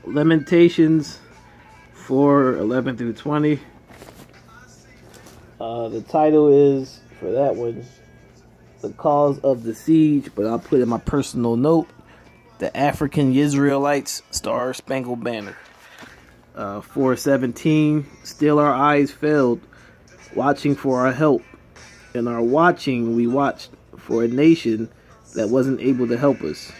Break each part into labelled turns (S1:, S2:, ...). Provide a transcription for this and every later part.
S1: Lamentations 4:11 through 20. The title is, for that one, The Cause of the Siege, but I'll put in my personal note, The African Israelites, Star Spangled Banner. 4:17, Still our eyes failed, watching for our help. In our watching, we watched for a nation that wasn't able to help us.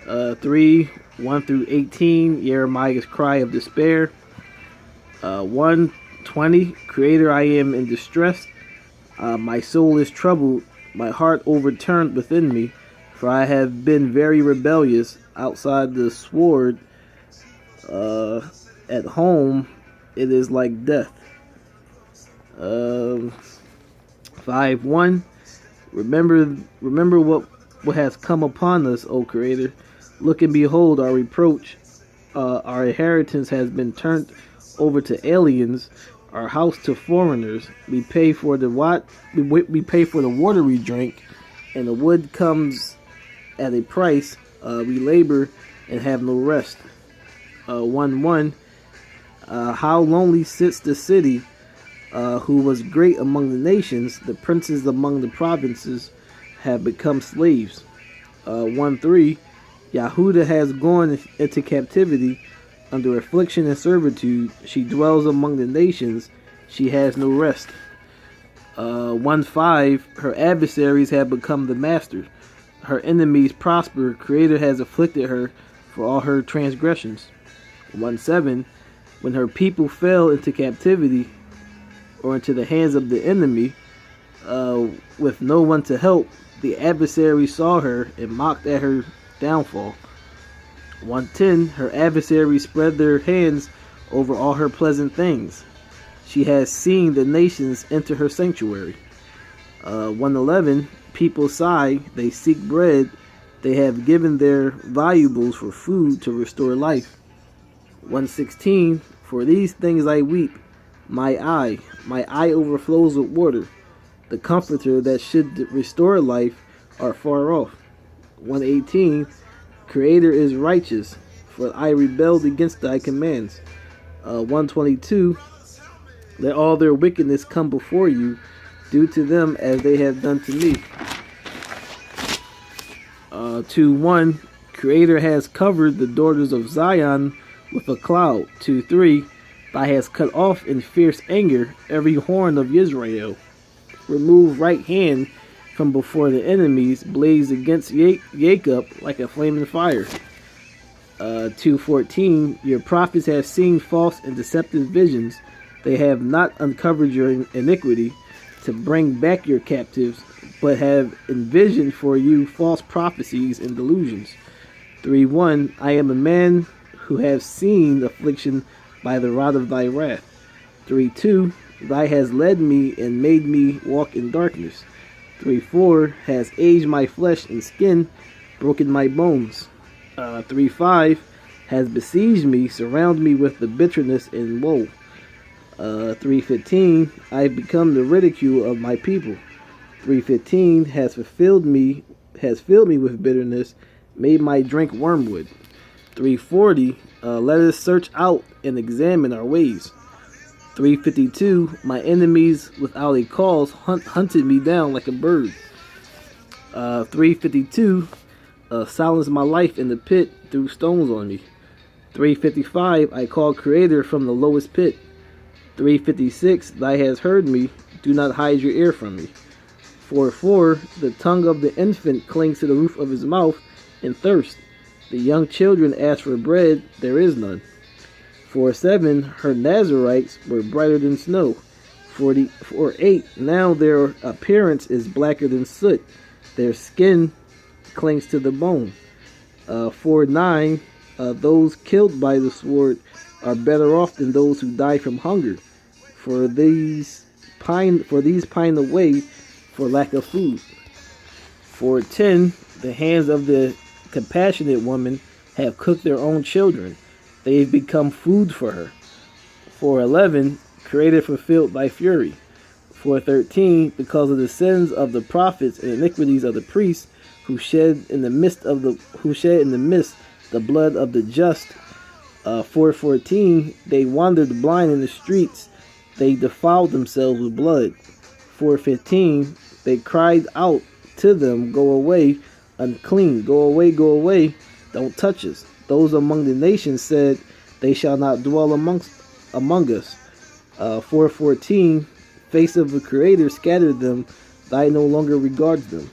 S1: 3:1 through 18, Jeremiah's cry of despair. 1:20, Creator, I am in distress. My soul is troubled, my heart overturned within me, for I have been very rebellious. Outside the sword, at home, it is like death. 5:1, remember what has come upon us, O Creator. Look and behold our reproach. Our inheritance has been turned over to aliens, our house to foreigners. We pay for the we pay for the water we drink, and the wood comes at a price. We labor and have no rest. 1:1, how lonely sits the city, who was great among the nations. The princes among the provinces have become slaves. 1:3, Yahudah has gone into captivity under affliction and servitude. She dwells among the nations. She has no rest. 1:5, her adversaries have become the master. Her enemies prosper. Creator has afflicted her for all her transgressions. 1:7, when her people fell into captivity or into the hands of the enemy, with no one to help, the adversary saw her and mocked at her downfall. 1:10, her adversaries spread their hands over all her pleasant things. She has seen the nations enter her sanctuary. 1:11, people sigh, they seek bread, they have given their valuables for food to restore life. 1:16, for these things I weep, my eye overflows with water. The comforter that should restore life are far off. 1:18, Creator is righteous, for I rebelled against thy commands. 1:22, let all their wickedness come before you, do to them as they have done to me. 2:1, Creator has covered the daughters of Zion with a cloud. 2:3, thou hast cut off in fierce anger every horn of Israel. Remove right hand from before the enemies, blaze against Jacob like a flaming fire. 2:14, your prophets have seen false and deceptive visions. They have not uncovered your iniquity to bring back your captives, but have envisioned for you false prophecies and delusions. 3:1, I am a man who have seen affliction by the rod of thy wrath. 3:2, thou hast led me and made me walk in darkness. 3:4, has aged my flesh and skin, broken my bones. 3:5, has besieged me, surrounded me with the bitterness and woe. 3:15, I have become the ridicule of my people. 3:15, has filled me with bitterness, made my drink wormwood. 3:40, let us search out and examine our ways. 3:52, my enemies without a cause hunted me down like a bird. 3:52, silence my life in the pit, threw stones on me. 3:55, I called Creator from the lowest pit. 3:56, thou hast heard me, do not hide your ear from me. 4:4, the tongue of the infant clings to the roof of his mouth in thirst. The young children ask for bread, there is none. 4:7, her Nazarites were brighter than snow. 4:8, now their appearance is blacker than soot. Their skin clings to the bone. 4:9, those killed by the sword are better off than those who die from hunger. For these pine away for lack of food. 4:10, the hands of the compassionate woman have cooked their own children. They have become food for her. 4:11, Creator fulfilled thy fury. 4:13, because of the sins of the prophets and iniquities of the priests, who shed in the midst the blood of the just, 4:14, they wandered blind in the streets. They defiled themselves with blood. 4:15, they cried out to them, go away, unclean, go away, don't touch us. Those among the nations said, they shall not dwell among us. 4:14, face of the Creator scattered them, thy no longer regards them.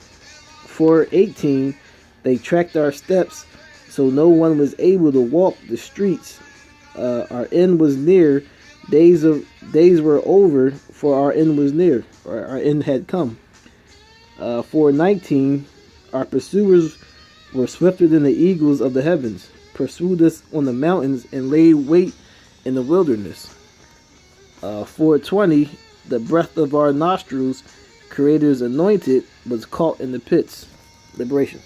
S1: 4:18, they tracked our steps, so no one was able to walk the streets. Our end was near. Days were over, for our end was near, or our end had come. 4:19, our pursuers were swifter than the eagles of the heavens, pursued us on the mountains and laid wait in the wilderness. 4:20, the breath of our nostrils, Creator's anointed, was caught in the pits. Liberation.